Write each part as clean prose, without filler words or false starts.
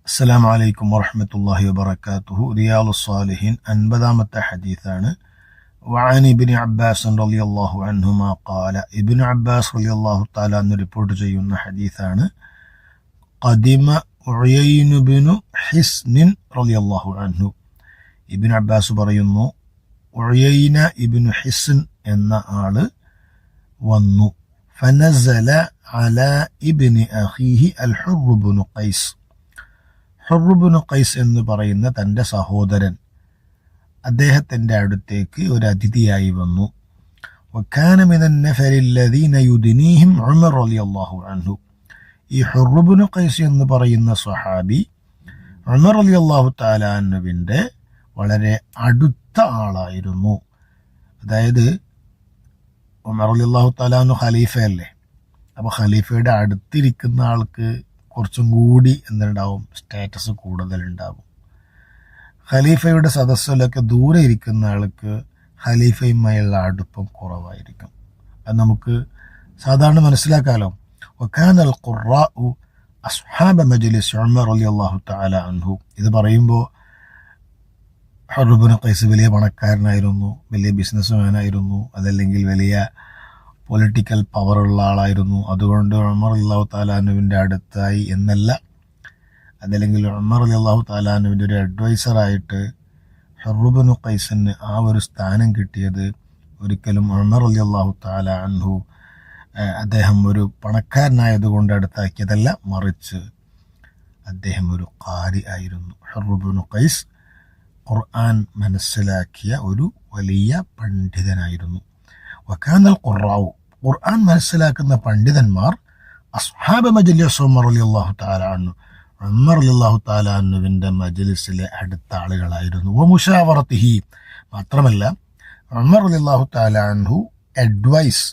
അസ്സലാമു അലൈക്കും വറഹ്മത്തുള്ളാഹി വബറകാതുഹു. റിയാദുസ് സ്വാലിഹീൻ 50-ാമത്തെ ഹദീസാണ്. വഅൻ ഇബ്നു അബ്ബാസ് റളിയല്ലാഹു അൻഹുമാ ഖാല, ഇബ്നു അബ്ബാസ് റളിയല്ലാഹു തആല അന്ന് റിപ്പോർട്ട് ചെയ്യുന്ന ഹദീസാണ്. ഖദിമ ഉയൈന ഇബ്നു ഹിസ്ൻ റളിയല്ലാഹു അൻഹു. ഇബ്നു അബ്ബാസ് പറയുന്നു, ഉയൈന ഇബ്നു ഹിസ്ൻ എന്ന ആള് വന്നു. ഫനസല അലാ ഇബ്നി അഖീഹി അൽ ഹുർ ഇബ്നു ഖൈസ്. ഹുർ ഇബ്നു ഖൈസ് എന്ന് പറയുന്ന തൻ്റെ സഹോദരൻ അദ്ദേഹത്തിൻ്റെ അടുത്തേക്ക് ഒരു അതിഥിയായി വന്നു. വകാന മിനൻ നഫരി അല്ലദീന യുദ്നീഹിം ഉമർ റളിയല്ലാഹു അൻഹു. ഈ ഹുർ ഇബ്നു ഖൈസ് എന്ന് പറയുന്ന സ്വഹാബി ഉമർ റളിയല്ലാഹു തആല അൻഹുവിൻ്റെ വളരെ അടുത്ത ആളായിരുന്നു. അതായത് ഉമർ റളിയല്ലാഹു തആല അൻഹു ഖലീഫയല്ലേ, അപ്പോൾ ഖലീഫയുടെ അടുത്തിരിക്കുന്ന ആൾക്ക് കുറച്ചും കൂടി എന്തുണ്ടാവും, സ്റ്റാറ്റസ് കൂടുതലുണ്ടാകും. ഖലീഫയുടെ സദസ്സിലൊക്കെ ദൂരെ ഇരിക്കുന്ന ആൾക്ക് ഖലീഫയുമായുള്ള അടുപ്പം കുറവായിരിക്കും. അത് നമുക്ക് സാധാരണ മനസ്സിലാക്കാലോ. വകാനൽ ഖുറാഉ അസ്ഹാബ മജ്ലിസ് ഉമർ റളിയല്ലാഹു തആല അൻഹു. ഇത് പറയുമ്പോൾ ഹുർ ഇബ്നു ഖൈസ് വലിയ പണക്കാരനായിരുന്നു, വലിയ ബിസിനസ്മാനായിരുന്നു, അതല്ലെങ്കിൽ വലിയ പൊളിറ്റിക്കൽ പവറുള്ള ആളായിരുന്നു. അതുകൊണ്ട് ഉമർ റളിയല്ലാഹു തആല അൻഹുവിൻ്റെ അടുത്തായി എന്നല്ല, അതല്ലെങ്കിൽ ഉമർ റളിയല്ലാഹു തആല അൻഹുവിൻ്റെ ഒരു അഡ്വൈസറായിട്ട് ഹുർ ഇബ്നു ഖൈസിന് ആ ഒരു സ്ഥാനം കിട്ടിയത് ഒരിക്കലും ഉമർ റളിയല്ലാഹു തആല അൻഹു അദ്ദേഹം ഒരു പണക്കാരനായതുകൊണ്ട് അടുത്താക്കിയതല്ല, മറിച്ച് അദ്ദേഹം ഒരു ഖാരി ആയിരുന്നു. ഹുർ ഇബ്നു ഖൈസ് ഖുർആൻ മനസ്സിലാക്കിയ ഒരു വലിയ പണ്ഡിതനായിരുന്നു. വകാനൽ ഖുറാഉ, ഖുർആൻ മനസ്സിലാക്കുന്ന പണ്ഡിതന്മാർ അസ്ഹാബ മജ്ലിസ് ഉമർ റളിയല്ലാഹു തആല അൻഹു, ഉമർ റളിയല്ലാഹു തആല അൻഹുവിൻ്റെ മജ്ലിസിലെ അടുത്ത ആളുകളായിരുന്നു. വമുശാവറതിഹി, മാത്രമല്ല ഉമർ റളിയല്ലാഹു തആല അൻഹു അഡ്വൈസ്,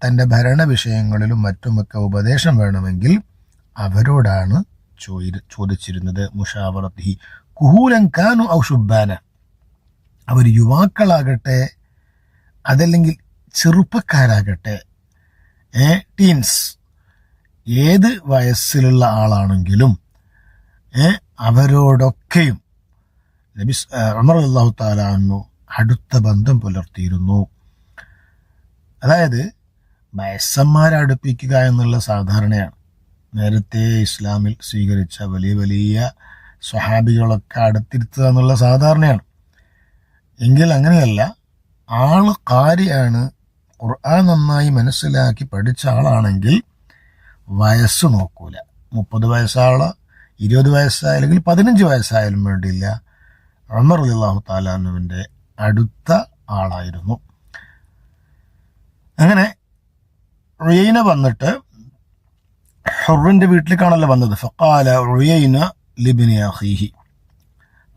തൻ്റെ ഭരണ വിഷയങ്ങളിലും മറ്റുമൊക്കെ ഉപദേശം വേണമെങ്കിൽ അവരോടാണ് ചോദിച്ചിരുന്നത്. മുഷാവറതിഹി കുഹൂലൻ കാനു ഔ ശുബ്ബാന, അവർ യുവാക്കളാകട്ടെ അതല്ലെങ്കിൽ ചെറുപ്പക്കാരാകട്ടെ, ടീൻസ്, ഏത് വയസ്സിലുള്ള ആളാണെങ്കിലും അവരോടൊക്കെയും നബി ഉമർ റളിയല്ലാഹു തആല അൻഹു അടുത്ത ബന്ധം പുലർത്തിയിരുന്നു. അതായത് വയസ്സന്മാരെ അടുപ്പിക്കുക എന്നുള്ള സാധാരണയാണ്. നേരത്തെ ഇസ്ലാമിൽ സ്വീകരിച്ച വലിയ വലിയ സ്വഹാബികളൊക്കെ അടുത്തിരുത്തുക എന്നുള്ള സാധാരണയാണ്. എങ്കിൽ അങ്ങനെയല്ല, ആള് ഖാരിയാണ്, ഖുർആൻ നന്നായി മനസ്സിലാക്കി പഠിച്ച ആളാണെങ്കിൽ വയസ്സ് നോക്കൂല. 30 വയസ്സാള്, 20 വയസ്സായ അല്ലെങ്കിൽ 15 വയസ്സായാലും വേണ്ടിയില്ല, ഉമർ റളിയല്ലാഹു തആല അൻഹുവിൻ്റെ അടുത്ത ആളായിരുന്നു. അങ്ങനെ ഉയൈന വന്നിട്ട് ഹുറിൻ്റെ വീട്ടിലേക്കാണല്ലോ വന്നത്. ഫഖാല ഉയൈന ലിബ്നി അഖീഹി,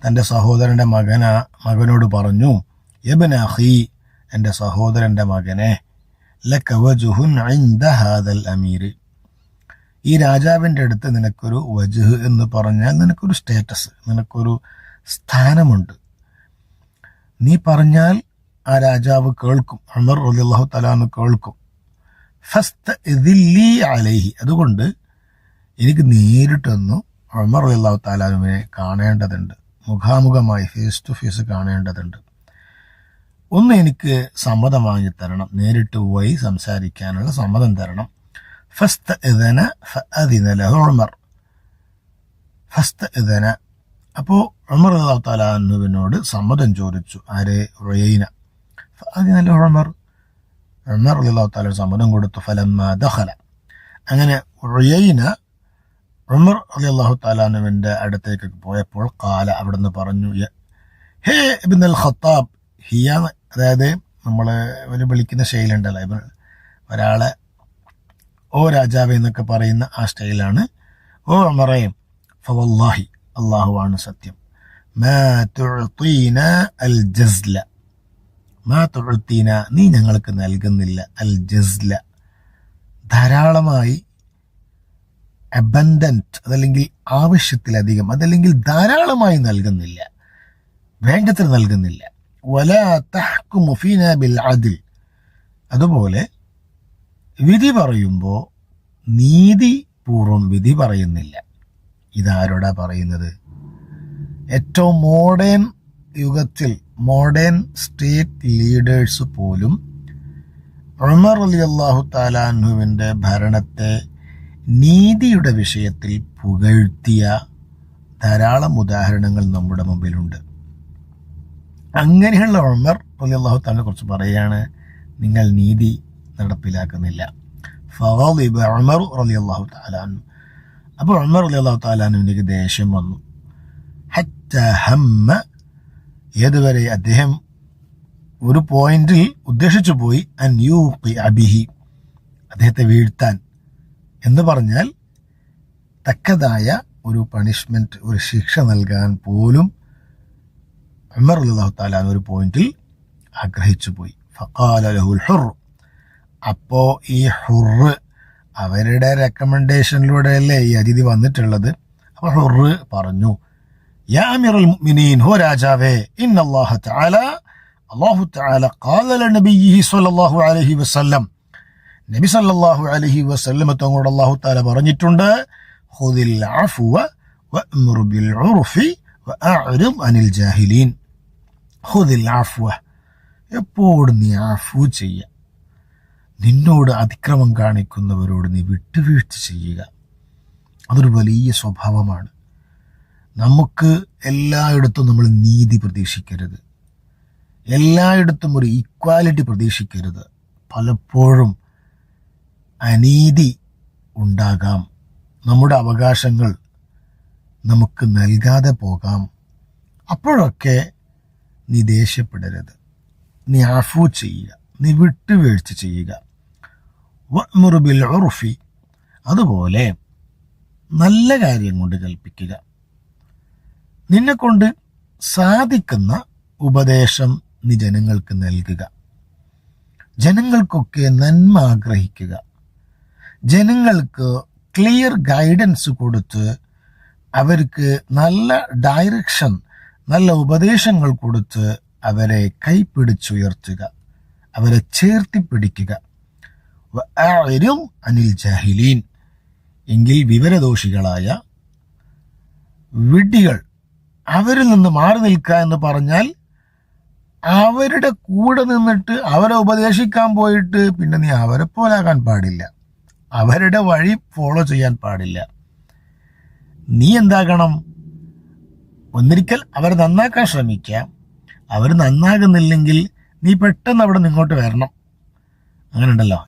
തൻ്റെ സഹോദരൻ്റെ മകനോട് പറഞ്ഞു, യബ്ന അഖീ, എൻ്റെ സഹോദരൻ്റെ മകനെ, ലക വജ്ഹുൻ ഇൻദ ഹാദൽ അമീർ, ഈ രാജാവിൻ്റെ അടുത്ത് നിനക്കൊരു വജ്ഹ് എന്ന് പറഞ്ഞാൽ നിനക്കൊരു സ്റ്റാറ്റസ്, നിനക്കൊരു സ്ഥാനമുണ്ട്. നീ പറഞ്ഞാൽ ആ രാജാവ് കേൾക്കും, ഉമർ റളിയല്ലാഹു തആല അൻഹു കേൾക്കും. ഫസ്തഇദില്ലി അലൈഹി, അതുകൊണ്ട് എനിക്ക് നേരിട്ടൊന്ന് ഉമർ റളിയല്ലാഹു തആല അൻഹുവിനെ കാണേണ്ടതുണ്ട്, മുഖാമുഖമായി ഫേസ് ടു ഫേസ് കാണേണ്ടതുണ്ട്. ഒന്ന് എനിക്ക് സമ്മതം വാങ്ങിത്തരണം, നേരിട്ട് പോയി സംസാരിക്കാനുള്ള സമ്മതം തരണം. ഫസ്തഇദന ഫഅദിന ലഹു ഉമർ. ഫസ്തഇദന, അപ്പോൾ ഉമർ റളിയല്ലാഹു തആല അൻഹുവിനോട് സമ്മതം ചോദിച്ചു. ആരെ? ഉയൈന. ഫഅദിന ലഹു ഉമർ, ഉമർ റളിയല്ലാഹു തആല സമ്മതം കൊടുത്തു. ഫലമ്മാ ദഖല, അങ്ങനെ ഉയൈന ഉമർ റളിയല്ലാഹു തആല അൻഹുവിൻ്റെ അടുത്തേക്ക് പോയപ്പോൾ ഖാല, അവിടുന്ന് പറഞ്ഞു, ഹേ ഇബ്നുൽ ഖത്താബ്, ഹിയ, അതായത് നമ്മൾ വിളിക്കുന്ന ശൈലുണ്ടല്ലോ, ഒരാളെ ഓ രാജാവ് എന്നൊക്കെ പറയുന്ന ആ സ്റ്റൈലാണ്. ഓ ഉമറേയും, ഫവല്ലാഹി, അല്ലാഹുവാണ് സത്യം, മാ തുഅതീന അൽ ജസ്ല, മാ തുഅതീന, നീ ഞങ്ങൾക്ക് നൽകുന്നില്ല, അൽ ജസ്ല, ധാരാളമായി, അബൻഡന്റ്, അതല്ലെങ്കിൽ ആവശ്യത്തിലധികം, അതല്ലെങ്കിൽ ധാരാളമായി നൽകുന്നില്ല, വേണ്ടത്ര നൽകുന്നില്ല. വലാ തഹ്കുമു ഫീനാ ബിൽ അദ്ൽ, അതുപോലെ വിധി പറയുമ്പോൾ നീതിപൂർവം വിധി പറയുന്നില്ല. ഇതാരോടാ പറയുന്നത്? ഏറ്റവും മോഡേൺ യുഗത്തിൽ മോഡേൺ സ്റ്റേറ്റ് ലീഡേഴ്സ് പോലും ഉമർ റളിയല്ലാഹു തആല അൻഹുവിൻ്റെ ഭരണത്തെ നീതിയുടെ വിഷയത്തിൽ പുകഴ്ത്തിയ ധാരാളം ഉദാഹരണങ്ങൾ നമ്മുടെ മുമ്പിലുണ്ട്. അങ്ങനെയുള്ള ഉമർ റളിയല്ലാഹു തആലയെ കുറിച്ച് പറയുകയാണ്, നിങ്ങൾ നീതി നടപ്പിലാക്കുന്നില്ല. ഫഗളിബ ഉമർ റളിയല്ലാഹു തആല അൻഹു. അപ്പോൾ ഉമർ റളിയല്ലാഹു തആല അൻഹുവിലേക്ക് ദേഷ്യം വന്നു. ഹത്താ ഹമ്മ, ഏതുവരെ അദ്ദേഹം ഒരു പോയിന്റിൽ ഉദ്ദേശിച്ചു പോയി, അൻ യൂഖിഅ ബിഹി, അദ്ദേഹത്തെ വീഴ്ത്താൻ. എന്ന് പറഞ്ഞാൽ തക്കതായ ഒരു പണിഷ്മെന്റ്, ഒരു ശിക്ഷ നൽകാൻ പോലും ഉമർ റളിയല്ലാഹു തആല അൻഹു ഒരു പോയിന്റിൽ ആഗ്രഹിച്ചു പോയി. ഫഖാല ലഹുൽ ഹുർ, അപ്പോൾ ഈ ഹുർ അവരുടെ റെക്കമെൻഡേഷനിലൂടെയല്ലേ ഈ അതിഥി വന്നിട്ടുള്ളത്. അപ്പോൾ ഹുർ പറഞ്ഞു, യാ അമീറുൽ മുഅ്മിനീൻ, ഹോ രാജാവേ, ഇന്നല്ലാഹ തആല, അല്ലാഹു തആല ഖാല ലനബിയിഹി സ്വല്ലല്ലാഹു അലൈഹി വസല്ലം, നബി സല്ലല്ലാഹു അലൈഹി വസല്ലം തങ്ങളോട് അല്ലാഹു തആല പറഞ്ഞിട്ടുണ്ട്, ഖുദിൽ അഫ്വ വഅ്മുർ ബിൽ ഉർഫി വഅഅ്റിദ് അനിൽ ജാഹിലീൻ. ഖുദിൽ അഫ്വ, എപ്പോഴും നീ അഫ്വ ചെയ്യുക, നിന്നോട് അതിക്രമം കാണിക്കുന്നവരോട് നീ വിട്ടുവീഴ്ച ചെയ്യുക. അതൊരു വലിയ സ്വഭാവമാണ്. നമുക്ക് എല്ലായിടത്തും നമ്മൾ നീതി പ്രതീക്ഷിക്കരുത്, എല്ലായിടത്തും ഒരു ഈക്വാലിറ്റി പ്രതീക്ഷിക്കരുത്. പലപ്പോഴും അനീതി ഉണ്ടാകാം, നമ്മുടെ അവകാശങ്ങൾ നമുക്ക് നൽകാതെ പോകാം. അപ്പോഴൊക്കെ നീ ദേഷ്യപ്പെടരുത്, നീ അഫ്വ ചെയ്യുക, നീ വിട്ടുവീഴ്ച ചെയ്യുക. വഅ്മുർ ബിൽ ഉർഫി, അതുപോലെ നല്ല കാര്യം കൊണ്ട് കൽപ്പിക്കുക. നിന്നെക്കൊണ്ട് സാധിക്കുന്ന ഉപദേശം നീ ജനങ്ങൾക്ക് നൽകുക. ജനങ്ങൾക്കൊക്കെ നന്മ ആഗ്രഹിക്കുക. ജനങ്ങൾക്ക് ക്ലിയർ ഗൈഡൻസ് കൊടുത്ത് അവർക്ക് നല്ല ഡയറക്ഷൻ, നല്ല ഉപദേശങ്ങൾ കൊടുത്ത് അവരെ കൈപ്പിടിച്ചുയർത്തുക, അവരെ ചേർത്തിപ്പിടിക്കുക. വഅഅ്റിദ് അനിൽ ജാഹിലീൻ, എങ്കിൽ വിവരദോഷികളായ വിഡ്ഢികൾ അവരിൽ നിന്ന് മാറി നിൽക്കുക എന്ന് പറഞ്ഞാൽ അവരുടെ കൂടെ നിന്നിട്ട് അവരെ ഉപദേശിക്കാൻ പോയിട്ട് പിന്നെ നീ അവരെ പോലാകാൻ പാടില്ല, അവരുടെ വഴി ഫോളോ ചെയ്യാൻ പാടില്ല. നീ എന്താകണം? ഒന്നിരിക്കൽ അവരെ നന്നാക്കാൻ ശ്രമിക്കുക. അവർ നന്നാകുന്നില്ലെങ്കിൽ നീ പെട്ടെന്ന് അവിടെ നിങ്ങോട്ട് വരണം. അങ്ങനെ ഉണ്ടല്ലോ,